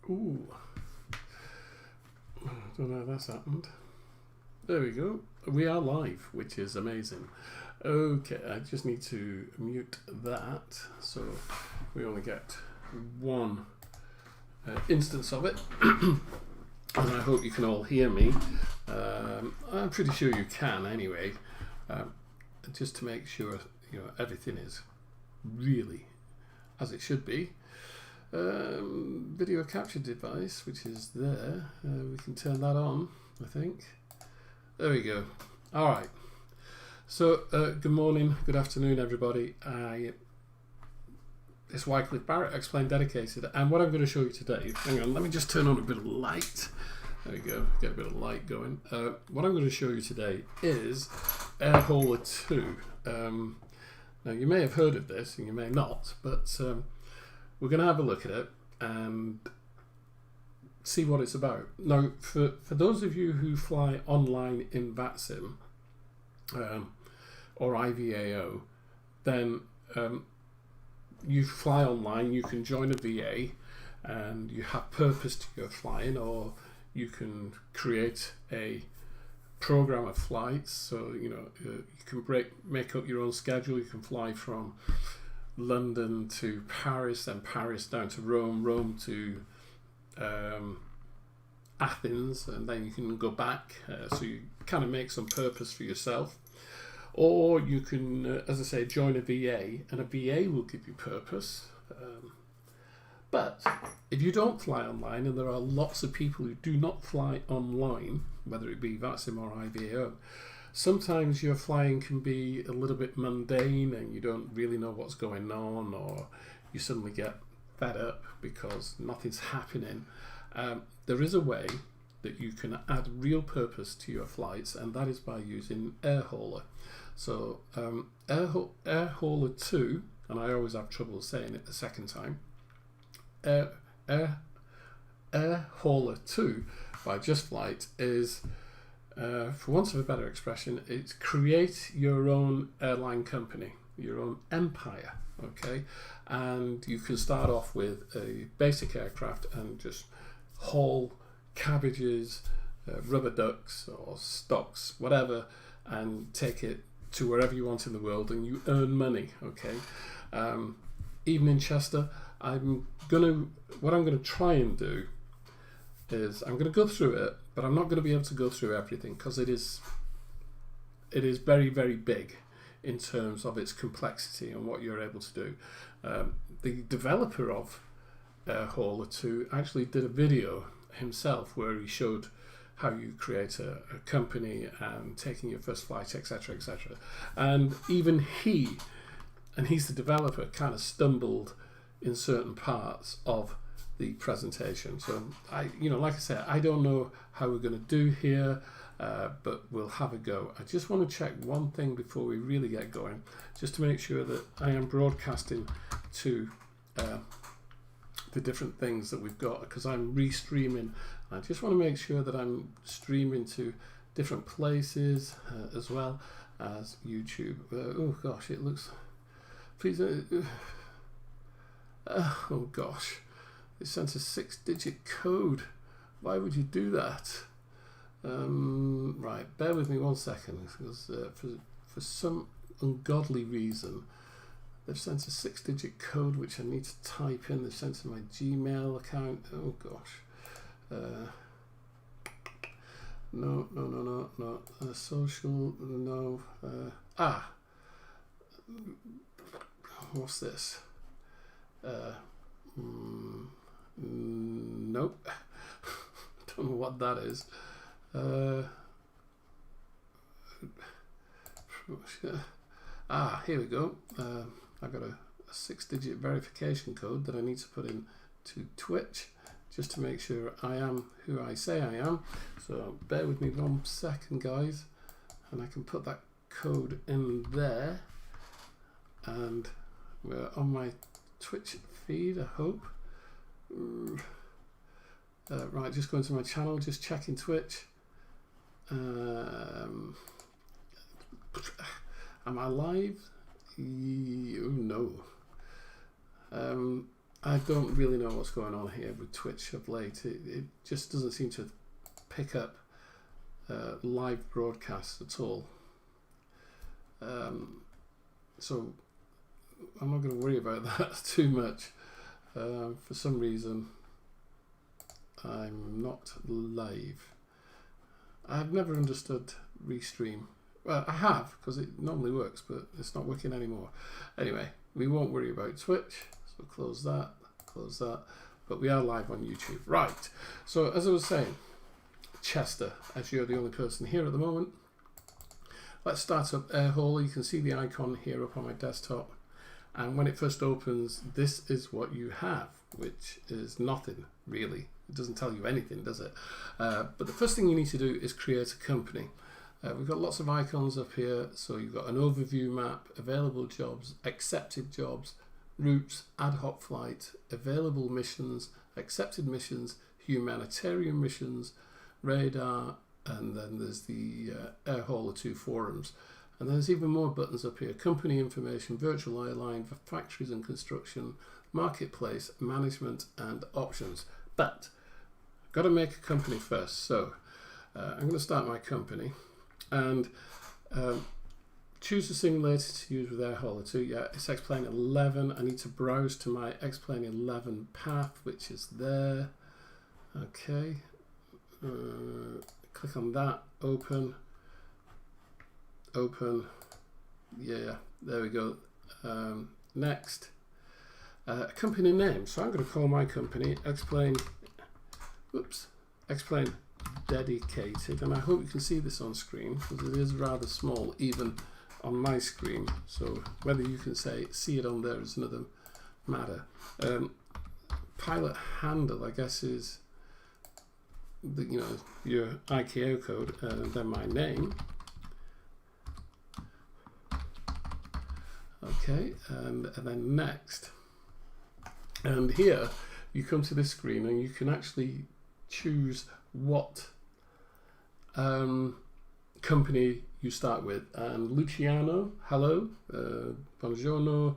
Ooh. I don't know how that's happened. There we go. We are live, which is amazing. Okay, I just need to mute that so we only get one instance of it. And I hope you can all hear me. I'm pretty sure you can anyway. Just to make sure everything is really as it should be. Video capture device, which is there. We can turn that on, I think. There we go. All right. So, good morning, good afternoon, everybody. It's Wycliffe Barrett, Explain Dedicated, and what I'm going to show you today. Hang on, let me just turn on a bit of light. There we go. Get a bit of light going. What I'm going to show you today is Air Hauler2. Now, you may have heard of this, and you may not, but we're going to have a look at it and see what it's about. Now, for those of you who fly online in VATSIM or IVAO, then you fly online, you can join a VA and you have purpose to your flying, or you can create a program of flights. So, you can make up your own schedule. You can fly from London to Paris, then Paris down to Rome, Rome to Athens, and then you can go back. So you kind of make some purpose for yourself. Or you can, as I say, join a VA, and a VA will give you purpose. But if you don't fly online, and there are lots of people who do not fly online, whether it be VATSIM or IVAO, sometimes your flying can be a little bit mundane and you don't really know what's going on, or you suddenly get fed up because nothing's happening. There is a way that you can add real purpose to your flights, and that is by using Air Hauler. So Air Hauler2, and I always have trouble saying it the second time, Air Hauler2 by Just Flight is, for want of a better expression, it's create your own airline company, your own empire, okay? And you can start off with a basic aircraft and just haul cabbages, rubber ducks or stocks, whatever, and take it to wherever you want in the world, and you earn money, okay? Even in Chester, what I'm going to try and do is I'm going to go through it, but I'm not going to be able to go through everything because it is very, very big in terms of its complexity and what you're able to do. The developer of Air Hauler2 actually did a video himself where he showed how you create a company and taking your first flight, etc., etc. And even he's the developer, kind of stumbled in certain parts of the presentation. So like I said, I don't know how we're going to do here, but we'll have a go. I just want to check one thing before we really get going, just to make sure that I am broadcasting to the different things that we've got, because I'm restreaming. I just want to make sure that I'm streaming to different places as well as YouTube. Oh gosh, it looks, please, oh gosh, it sent a 6-digit code. Why would you do that? Right, bear with me 1 second, because for some ungodly reason they've sent a 6-digit code which I need to type in. They've sent to my Gmail account. Oh gosh. No. Social, no. What's this? Nope. Don't know what that is. Here we go. I've got a 6-digit verification code that I need to put in to Twitch just to make sure I am who I say I am. So bear with me 1 second, guys, and I can put that code in there, and we're on my Twitch feed, I hope. Right, just going to my channel, just checking Twitch. Am I live? Oh no. I don't really know what's going on here with Twitch of late. It just doesn't seem to pick up live broadcasts at all. So I'm not going to worry about that too much. For some reason, I'm not live. I've never understood Restream. Well, I have, because it normally works, but it's not working anymore. Anyway, we won't worry about Twitch. So close that, but we are live on YouTube. Right, so as I was saying, Chester, as you're the only person here at the moment, let's start up Air Hauler. You can see the icon here up on my desktop, and when it first opens, this is what you have, which is nothing really. It doesn't tell you anything, does it? But the first thing you need to do is create a company. We've got lots of icons up here, so you've got an overview map, available jobs, accepted jobs, routes, ad hoc flight, available missions, accepted missions, humanitarian missions, radar, and then there's the Air Hauler2 forums. And there's even more buttons up here: company information, virtual airline, for factories and construction, marketplace, management, and options. But I've got to make a company first. So I'm going to start my company and choose the simulator to use with Air Hauler2. Yeah, it's X-Plane 11. I need to browse to my X-Plane 11 path, which is there. Okay. Click on that. Open. Yeah, there we go. Next. Company name. So I'm going to call my company X-Plane Dedicated, and I hope you can see this on screen because it is rather small even on my screen, so whether you can see it on there is another matter. Pilot handle, I guess, is the, your ICAO code, and then my name. Okay, and then next, and here you come to this screen and you can actually choose what company you start with. And Luciano, hello, buongiorno.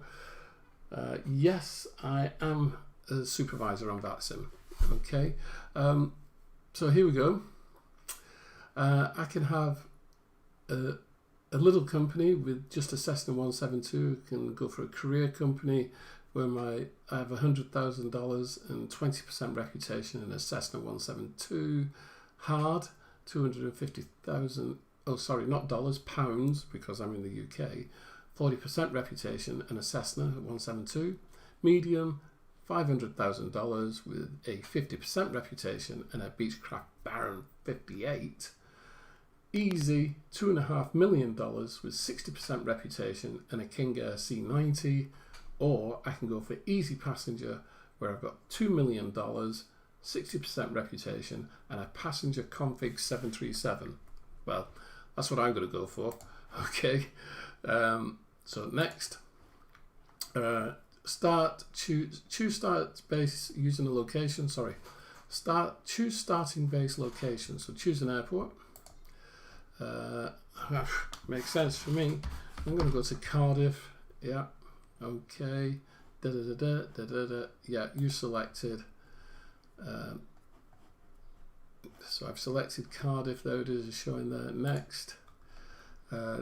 Yes, I am a supervisor on VATSIM. Okay, so here we go. I can have a little company with just a Cessna 172. Can go for a career company where I have $100,000 and 20% reputation in a Cessna 172. Hard, 250,000. Oh, sorry, not dollars, pounds, because I'm in the UK. 40% reputation and a Cessna 172. Medium, $500,000 with a 50% reputation and a Beechcraft Baron 58. Easy, $2.5 million with 60% reputation and a King Air C90. Or I can go for easy passenger, where I've got $2 million, 60% reputation, and a passenger config 737. Well, that's what I'm going to go for. Okay. So next, choose start base using a location. Sorry, choose starting base location. So choose an airport. Makes sense for me. I'm going to go to Cardiff. Yeah. Okay. Yeah, you selected. So I've selected Cardiff. There it is, showing there. Next.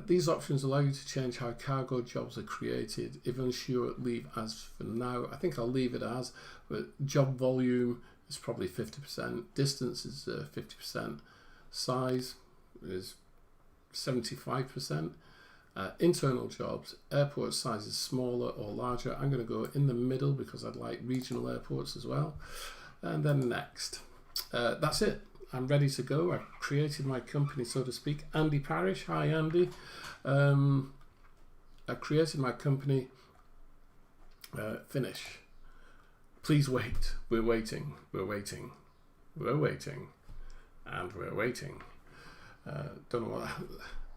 These options allow you to change how cargo jobs are created. If unsure, leave as for now. I think I'll leave it as, but job volume is probably 50%. Distance is 50%. Size is 75%. Internal jobs, airport size is smaller or larger. I'm going to go in the middle because I'd like regional airports as well. And then next. That's it. I'm ready to go. I've created my company, so to speak. Andy Parrish. Hi, Andy. I've created my company. Finish. Please wait. We're waiting. We're waiting. We're waiting. And we're waiting. Don't know what...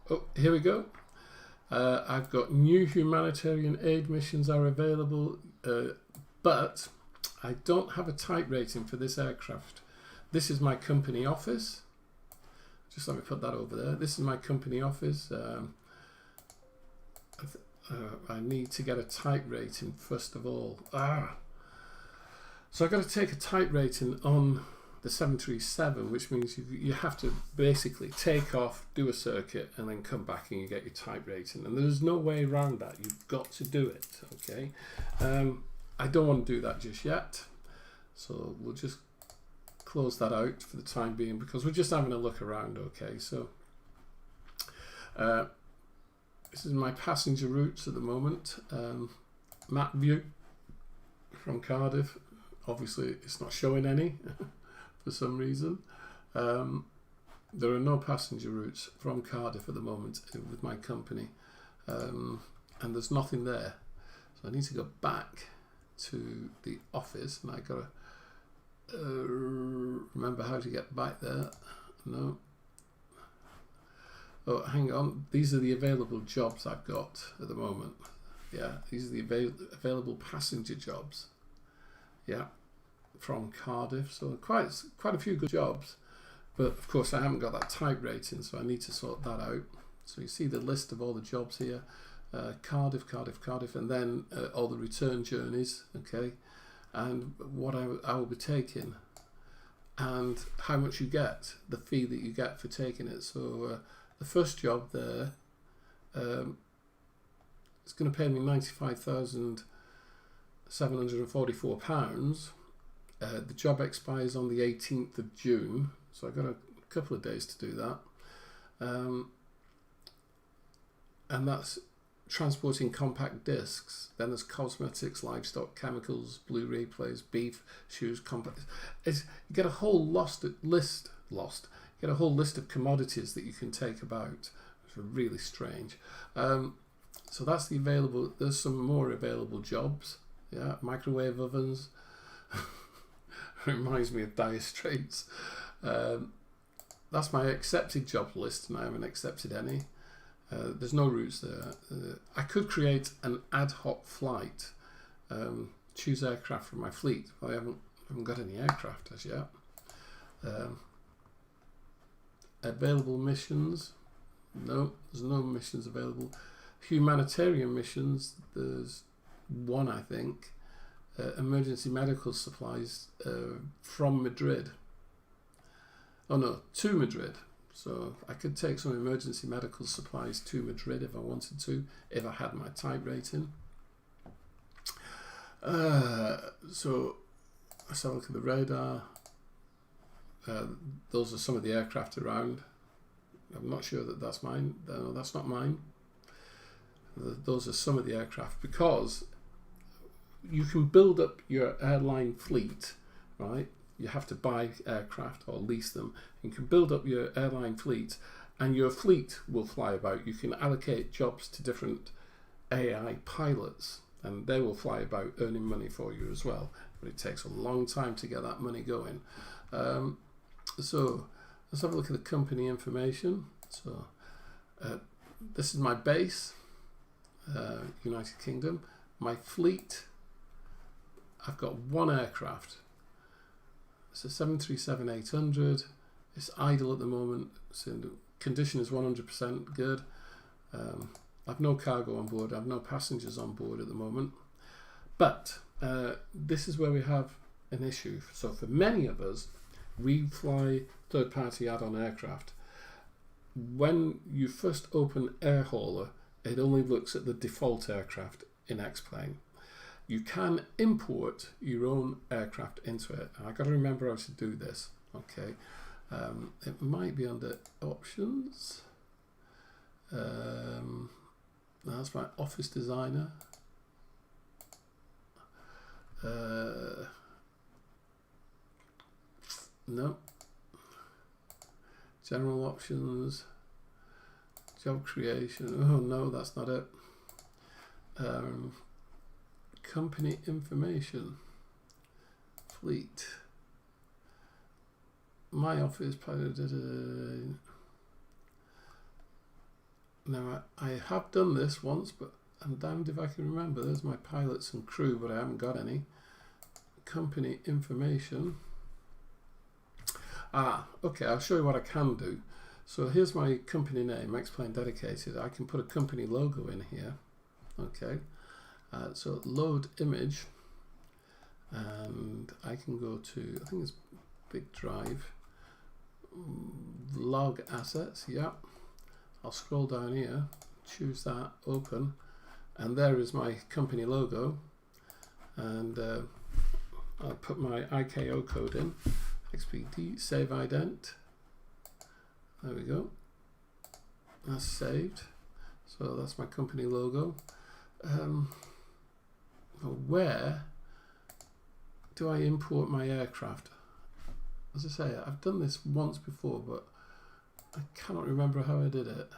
Oh, here we go. I've got new humanitarian aid missions are available, but I don't have a type rating for this aircraft. This is my company office. Just let me put that over there. This is my company office. I need to get a type rating first of all. So I've got to take a type rating on the 737, which means you have to basically take off, do a circuit, and then come back and you get your type rating. And there's no way around that. You've got to do it, okay? I don't want to do that just yet. So we'll just close that out for the time being because we're just having a look around, okay? So this is my passenger routes at the moment. Map view from Cardiff. Obviously, it's not showing any for some reason. There are no passenger routes from Cardiff at the moment with my company, and there's nothing there. So I need to go back to the office, and I gotta remember how to get back there. No. Oh, hang on. These are the available jobs I've got at the moment. Yeah, these are the available passenger jobs. Yeah, from Cardiff. So quite a few good jobs. But of course I haven't got that type rating, so I need to sort that out. So you see the list of all the jobs here. Cardiff, and then all the return journeys, okay, and what I will be taking, and how much you get, the fee that you get for taking it. So the first job there, it's going to pay me £95,744. The job expires on the 18th of June, so I've got a couple of days to do that. And that's transporting compact discs. Then there's cosmetics, livestock, chemicals, Blu-ray players, beef, shoes, compact. You get a whole list of commodities that you can take about. It's really strange. So that's the available. There's some more available jobs. Yeah, microwave ovens. Reminds me of Dire Straits. That's my accepted job list, and I haven't accepted any. There's no routes there. I could create an ad hoc flight, choose aircraft from my fleet. Well, I haven't got any aircraft as yet. Available missions. No, there's no missions available. Humanitarian missions, there's one, I think. Emergency medical supplies from Madrid. Oh no, to Madrid. So I could take some emergency medical supplies to Madrid if I wanted to, if I had my type rating. So let's have a look at the radar. Those are some of the aircraft around. I'm not sure that that's mine. No, that's not mine. Those are some of the aircraft, because you can build up your airline fleet, right? You have to buy aircraft or lease them. You can build up your airline fleet, and your fleet will fly about. You can allocate jobs to different AI pilots, and they will fly about earning money for you as well. But it takes a long time to get that money going. So let's have a look at the company information. So this is my base, United Kingdom. My fleet, I've got one aircraft. It's a 737-800. It's idle at the moment. So the condition is 100% good. I've no cargo on board. I've no passengers on board at the moment. But this is where we have an issue. So for many of us, we fly third-party add-on aircraft. When you first open Air Hauler, it only looks at the default aircraft in X-Plane. You can import your own aircraft into it. And I've got to remember how to do this. Okay, it might be under options. That's my office designer. No. General options. Job creation. Oh no, that's not it. Company information. Fleet. My office pilot. Now I have done this once, but I'm damned if I can remember. There's my pilots and crew, but I haven't got any. Company information. Okay, I'll show you what I can do. So here's my company name, X-Plane Dedicated. I can put a company logo in here. Okay, so load image, and I can go to, I think it's big drive, log assets. Yep, I'll scroll down here, choose that, open, and there is my company logo, and I'll put my IKO code in, XPD, save ident. There we go. That's saved. So that's my company logo. Where do I import my aircraft? As I say, I've done this once before, but I cannot remember how I did it.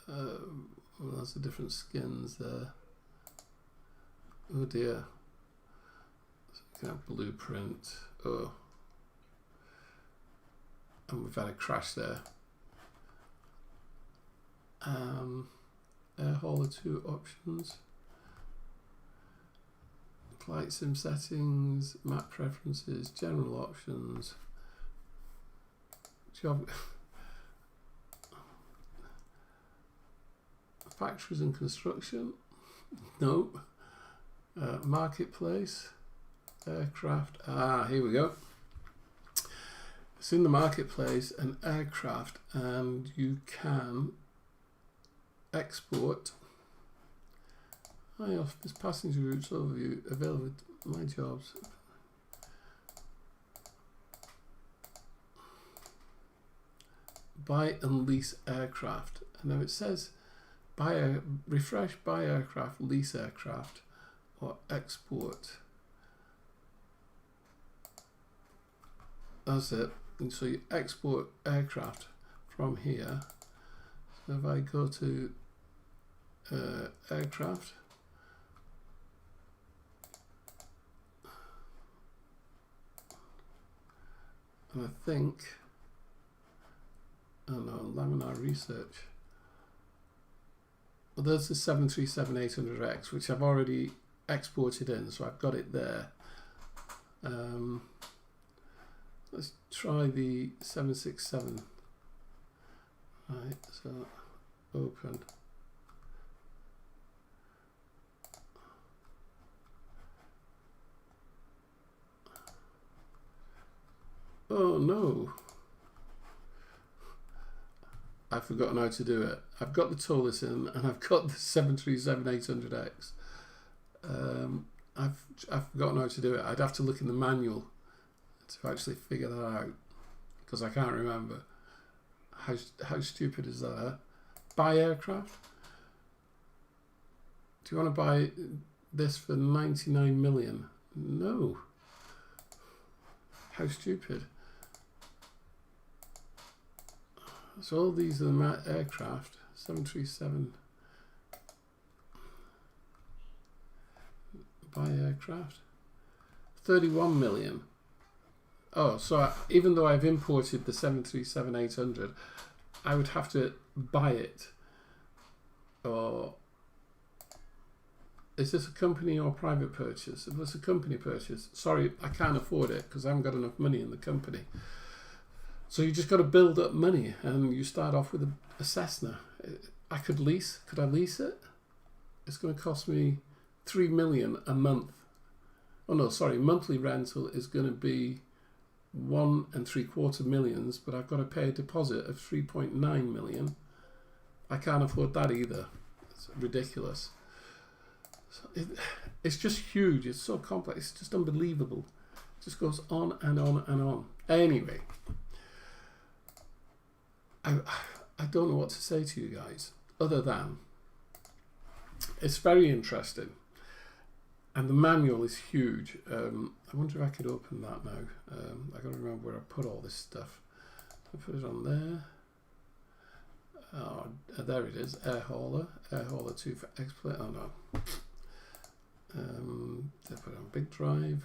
Well, there's the different skins there. Oh dear. So you can have blueprint. Oh. And we've had a crash there. Air Hauler2 options. Flight sim settings, map preferences, general options. Job. Factories and construction. Nope. Marketplace. Aircraft. Here we go. It's in the marketplace, an aircraft, and you can export. Hi, office passenger routes overview available. My jobs. Buy and lease aircraft. And now it says refresh, buy aircraft, lease aircraft, or export. That's it. And so you export aircraft from here. So if I go to aircraft, and I think, oh no, laminar research. Well, there's the 737-800X, which I've already exported in, so I've got it there. Let's try the 767. Right, so open. Oh no, I've forgotten how to do it. I've got the TOLIS in, and I've got the 737-800X. I've forgotten how to do it. I'd have to look in the manual to actually figure that out, because I can't remember. How stupid is that? Buy aircraft? Do you want to buy this for 99 million? No. How stupid. So all these are the aircraft. 737. Buy aircraft. 31 million. Oh, so even though I've imported the 737-800, I would have to buy it. Or is this a company or private purchase? If it's a company purchase, sorry, I can't afford it because I haven't got enough money in the company. So you just got to build up money, and you start off with a Cessna. I could lease. Could I lease it? It's going to cost me 3 million a month. Oh no, sorry, monthly rental is going to be 1 3/4 million, but I've got to pay a deposit of 3.9 million. I can't afford that either. It's ridiculous. So it's just huge. It's so complex. It's just unbelievable. It just goes on and on and on. Anyway, I don't know what to say to you guys other than it's very interesting. And the manual is huge. I wonder if I could open that now. I got to remember where I put all this stuff. I put it on there. Oh, there it is. Air Hauler2 for export. Oh no. I put it on big drive.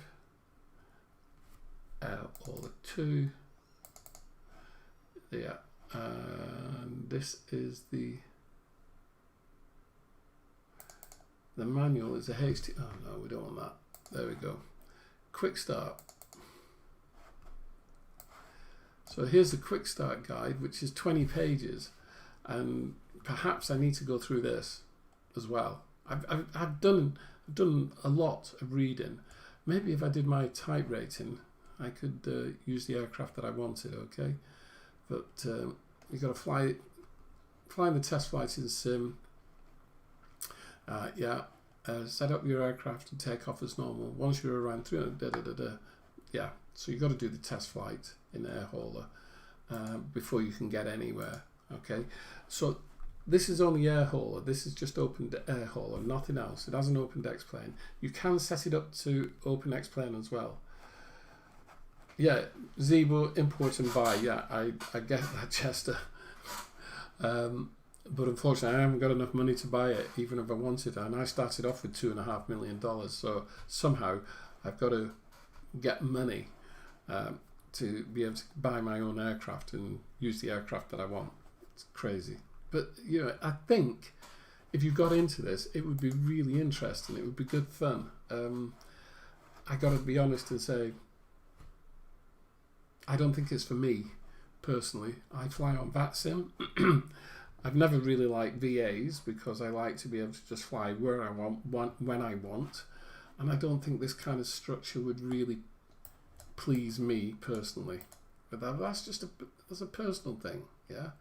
Air Hauler2. Yeah. And this is the manual is a HT. Oh no, we don't want that. There we go. Quick start. So here's the quick start guide, which is 20 pages, and perhaps I need to go through this as well. I've done I've done a lot of reading. Maybe if I did my type rating, I could use the aircraft that I wanted, okay? But you've got to flying the test flights in sim. Set up your aircraft and take off as normal. Once you're around 300, yeah, so you've got to do the test flight in Air Hauler before you can get anywhere, okay? So this is only Air Hauler. This is just opened Air Hauler, nothing else. It hasn't opened X-Plane. You can set it up to open X-Plane as well. Yeah, Zebo, import and buy. Yeah, I get that, Chester. But unfortunately, I haven't got enough money to buy it, even if I wanted. And I started off with $2.5 million. So somehow I've got to get money to be able to buy my own aircraft and use the aircraft that I want. It's crazy. But, you know, I think if you got into this, it would be really interesting. It would be good fun. I got to be honest and say, I don't think it's for me, personally. I fly on VATSIM. I've never really liked VAs because I like to be able to just fly where I want, when I want. And I don't think this kind of structure would really please me, personally. But that's just a personal thing, yeah?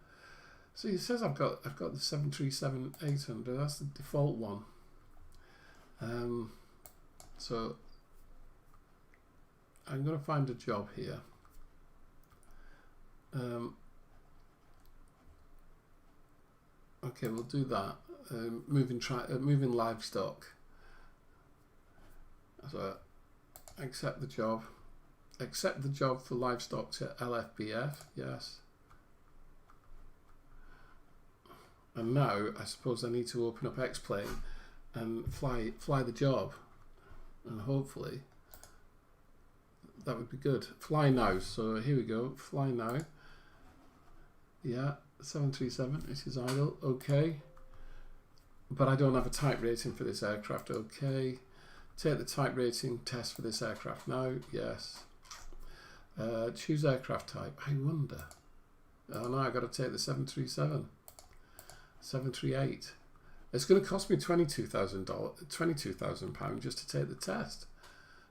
So it says I've got the 737-800. That's the default one. So I'm going to find a job here. Okay, we'll do that. Moving livestock. So accept the job. Accept the job for livestock to LFBF. Yes. And now I suppose I need to open up X-Plane and fly the job, and hopefully that would be good. Fly now. So here we go. Fly now. Yeah, 737. It is idle. Okay. But I don't have a type rating for this aircraft. Okay. Take the type rating test for this aircraft now. Yes. Choose aircraft type. I wonder. Oh no, I got to take the 737. 738. It's going to cost me £22,000 just to take the test.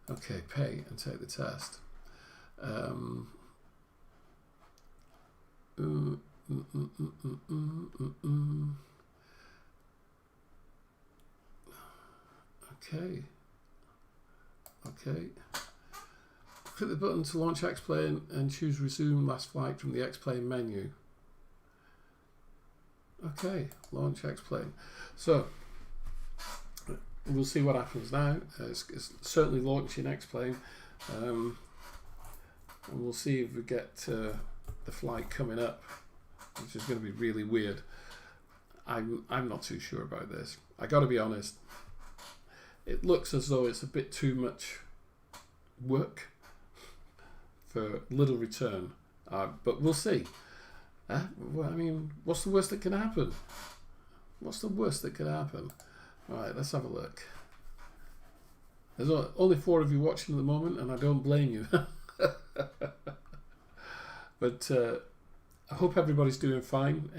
Okay, pay and take the test. Okay. Click the button to launch X-Plane and choose resume last flight from the X-Plane menu. Okay, launch X-Plane. So we'll see what happens now. It's certainly launching X-Plane, and we'll see if we get the flight coming up, which is going to be really weird. I'm not too sure about this. I got to be honest. It looks as though it's a bit too much work for little return, but we'll see. Well, I mean, what's the worst that can happen? What's the worst that could happen? Right, let's have a look. There's only 4 of you watching at the moment, and I don't blame you. But I hope everybody's doing fine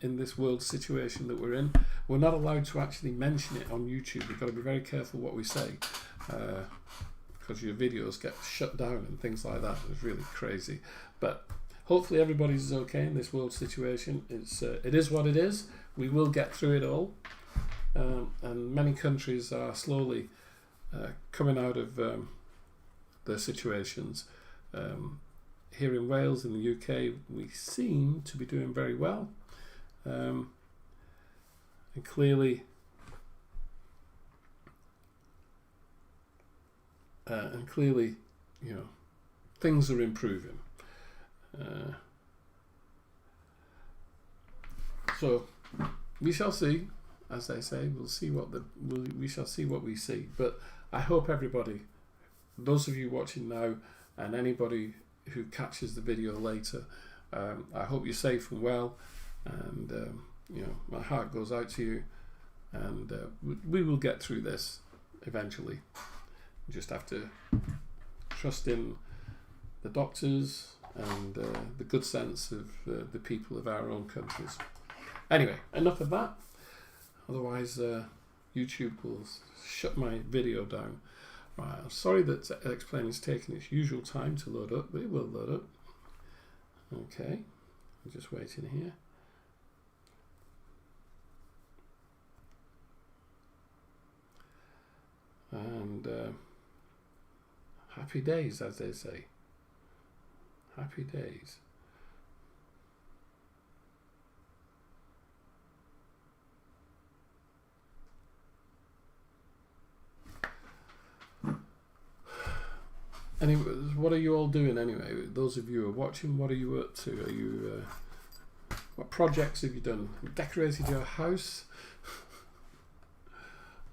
in this world situation that we're in. We're not allowed to actually mention it on YouTube. We've got to be very careful what we say, because your videos get shut down and things like that. It's really crazy. But hopefully everybody's okay in this world situation. It is what it is. We will get through it all. And many countries are slowly coming out of their situations. Here in Wales, in the UK, we seem to be doing very well. And clearly, you know, things are improving. So we shall see, as they say. We'll see we shall see what we see. But I hope everybody, those of you watching now, and anybody who catches the video later, I hope you're safe and well. And you know, my heart goes out to you. And we will get through this eventually. We just have to trust in the doctors and the good sense of the people of our own countries. Anyway, enough of that. Otherwise, YouTube will shut my video down. Right, I'm sorry that Explain is taking its usual time to load up, but it will load up. Okay, I'm just waiting here. And happy days, as they say. Happy days. Anyway, what are you all doing anyway? Those of you who are watching, what are you up to? Are you what projects have you done? Decorated your house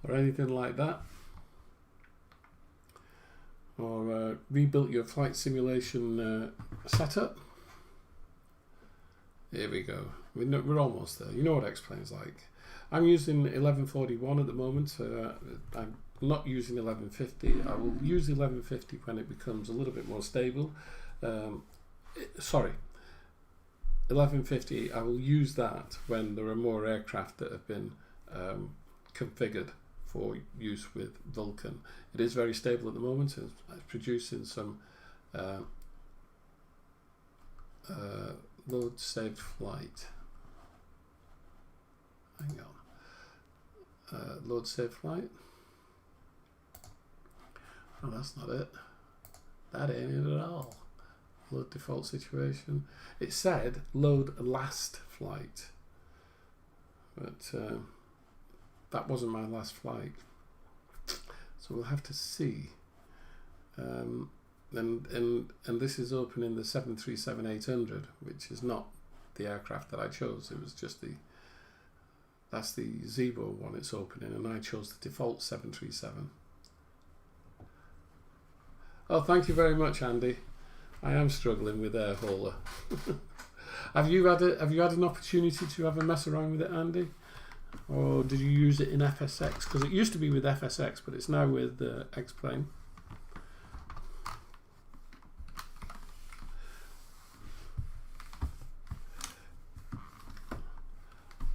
or anything like that? Or rebuilt your flight simulation setup? Here we go. We're almost there. You know what Explain's like. I'm using 1141 at the moment. I'm not using 1150. I will use 1150 when it becomes a little bit more stable. Sorry, 1150. I will use that when there are more aircraft that have been configured for use with Vulkan. It is very stable at the moment. It's producing some load saved flight. Hang on. Load saved flight. Oh, that's not it. That ain't it at all. Load default situation. It said load last flight, but that wasn't my last flight. So we'll have to see. And this is opening the 737-800, which is not the aircraft that I chose. It was just that's the Zebo one it's opening, and I chose the default 737. Oh, thank you very much, Andy. I am struggling with Air Hauler. Have you had an opportunity to have a mess around with it, Andy? Or did you use it in FSX? Because it used to be with FSX, but it's now with X-Plane.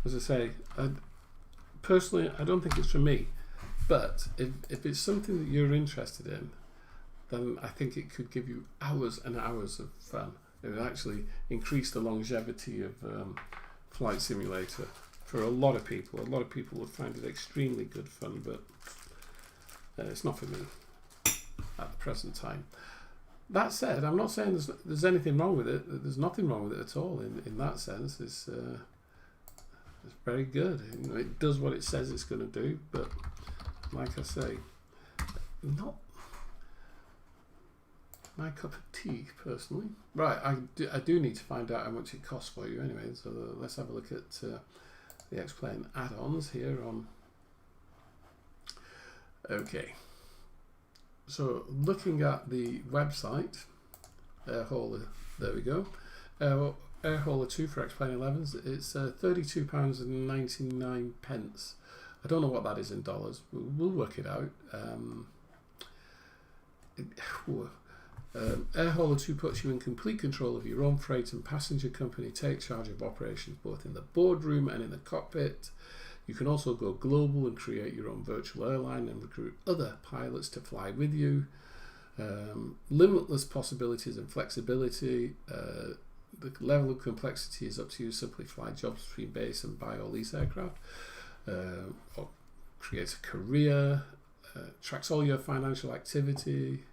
As I say, personally, I don't think it's for me. But if it's something that you're interested in, then I think it could give you hours and hours of fun. It would actually increase the longevity of Flight Simulator for a lot of people. A lot of people would find it extremely good fun, but it's not for me at the present time. That said, I'm not saying there's anything wrong with it. There's nothing wrong with it at all in that sense. It's very good. You know, it does what it says it's going to do, but like I say, not my cup of tea personally. Right, I do need to find out how much it costs for you anyway, so let's have a look at the X-Plane add-ons here on. Okay, so looking at the website, Air Hauler, there we go, Air Hauler2 for X-Plane 11s, it's £32.99. I don't know what that is in dollars. We'll work it out. Air Hauler2 puts you in complete control of your own freight and passenger company, take charge of operations both in the boardroom and in the cockpit. You can also go global and create your own virtual airline and recruit other pilots to fly with you. Limitless possibilities and flexibility. The level of complexity is up to you. Simply fly jobs between base and buy or lease aircraft. Or create a career. Tracks all your financial activity.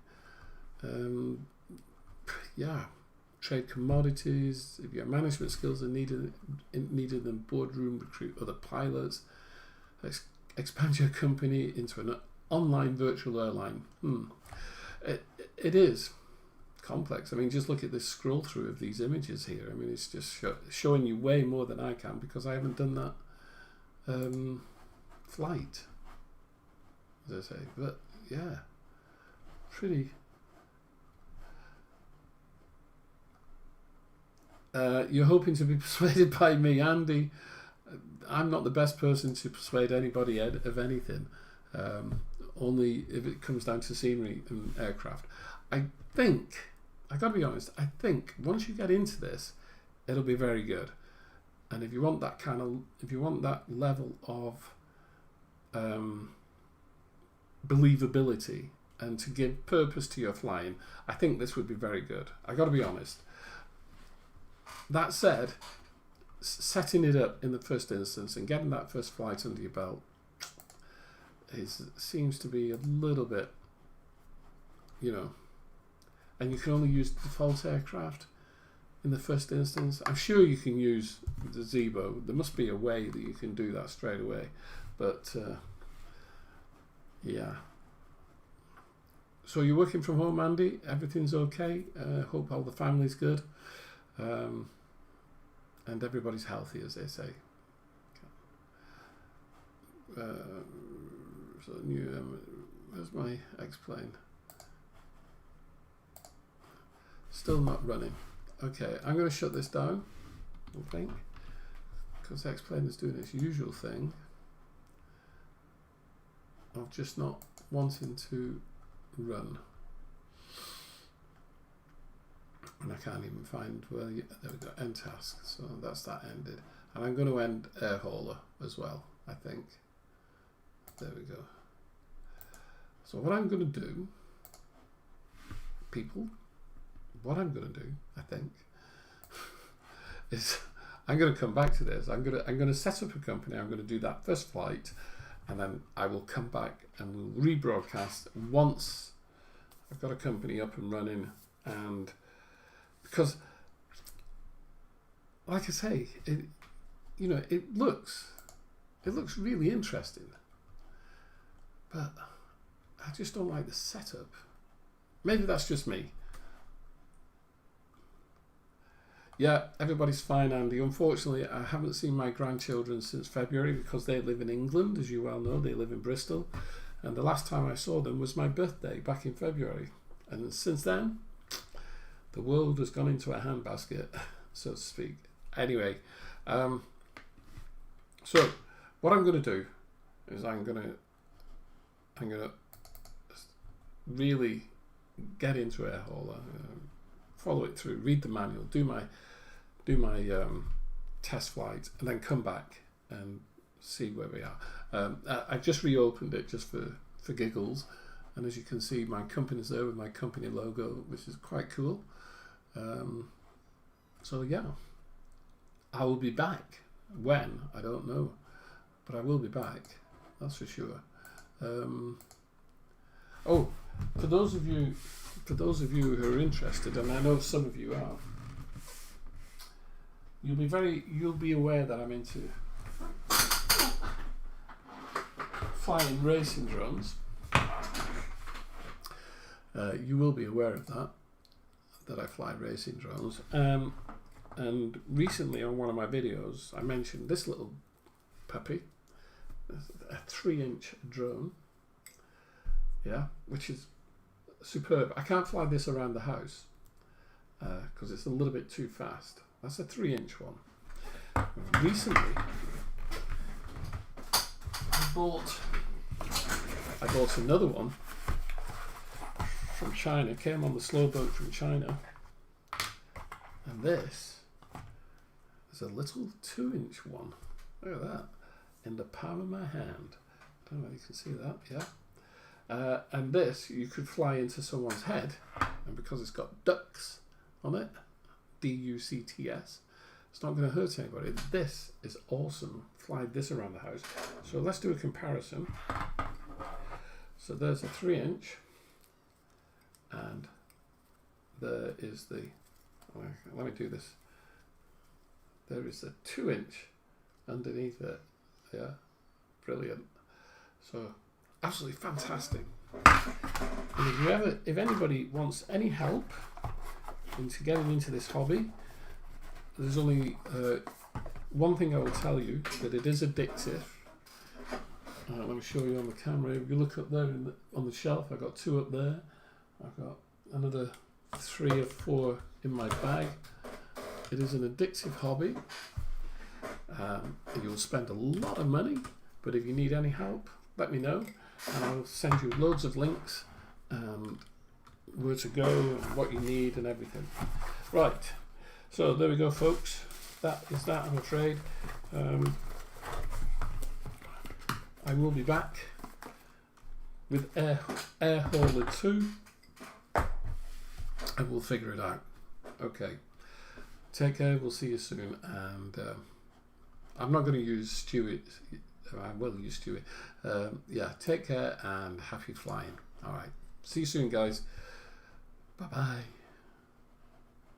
Trade commodities. If your management skills are needed in boardroom, recruit other pilots. Expand your company into an online virtual airline. It is complex. I mean, just look at this scroll through of these images here. I mean, it's just showing you way more than I can because I haven't done that flight, as I say. But yeah, pretty. You're hoping to be persuaded by me, Andy. I'm not the best person to persuade anybody of anything, only if it comes down to scenery and aircraft. I gotta be honest, I think once you get into this, it'll be very good. And if you want that level of believability and to give purpose to your flying, I think this would be very good. I got to be honest. That said, setting it up in the first instance and getting that first flight under your belt seems to be a little bit, you know, and you can only use the default aircraft in the first instance. I'm sure you can use the Zebo. There must be a way that you can do that straight away, but yeah. So you're working from home, Andy? Everything's okay? Hope all the family's good, and everybody's healthy, as they say. So new, where's my X-plane? Still not running. Okay, I'm going to shut this down, I think, because X-plane is doing its usual thing of just not wanting to run. And I can't even find where there we go, end task. So that's that ended. And I'm going to end Air Hauler as well, I think. There we go. So what I'm going to do, people, what I'm going to do, I think, is I'm going to come back to this. I'm going to set up a company. I'm going to do that first flight, and then I will come back and we'll rebroadcast once I've got a company up and running. And because, like I say, it looks really interesting, but I just don't like the setup. Maybe that's just me. Yeah, everybody's fine, Andy. Unfortunately, I haven't seen my grandchildren since February because they live in England, as you well know. They live in Bristol. And the last time I saw them was my birthday back in February. And since then, the world has gone into a handbasket, so to speak. Anyway, so what I'm going to do is I'm going to really get into Air Hauler, follow it through, read the manual, do my test flight, and then come back and see where we are. I just reopened it just for giggles, and as you can see, my company's there with my company logo, which is quite cool. So yeah, I will be back. When? I don't know, but I will be back, that's for sure. Oh, for those of you who are interested, and I know some of you are, you'll be aware that I'm into flying racing drones. You will be aware of that I fly racing drones. And recently on one of my videos, I mentioned this little puppy, a 3-inch drone. Yeah, which is superb. I can't fly this around the house because it's a little bit too fast. That's a 3-inch one. Recently, I bought another one from China. Came on the slow boat from China, and this is a little 2-inch one. Look at that, in the palm of my hand. I don't know if you can see that. Yeah. And this, you could fly into someone's head, and because it's got ducts on it, D-U-C-T-S, it's not going to hurt anybody. This is awesome. Fly this around the house. So let's do a comparison. So there's a 3-inch, and there is the, let me do this. There is a 2-inch underneath it. Yeah, brilliant. So absolutely fantastic. And if anybody wants any help into getting into this hobby, there's only one thing I will tell you, that it is addictive. Let me show you on the camera. If you look up there on the shelf, I've got 2 up there. I've got another 3 or 4 in my bag. It is an addictive hobby. You'll spend a lot of money, but if you need any help, let me know, and I'll send you loads of links and where to go and what you need and everything. Right, so there we go, folks. That is that, I'm afraid. I will be back with Air Hauler2 and we'll figure it out. Okay, take care, we'll see you soon. And I'm not going to use Stuart, I will use Stuart. Yeah, take care and happy flying. All right, see you soon, guys. Bye bye.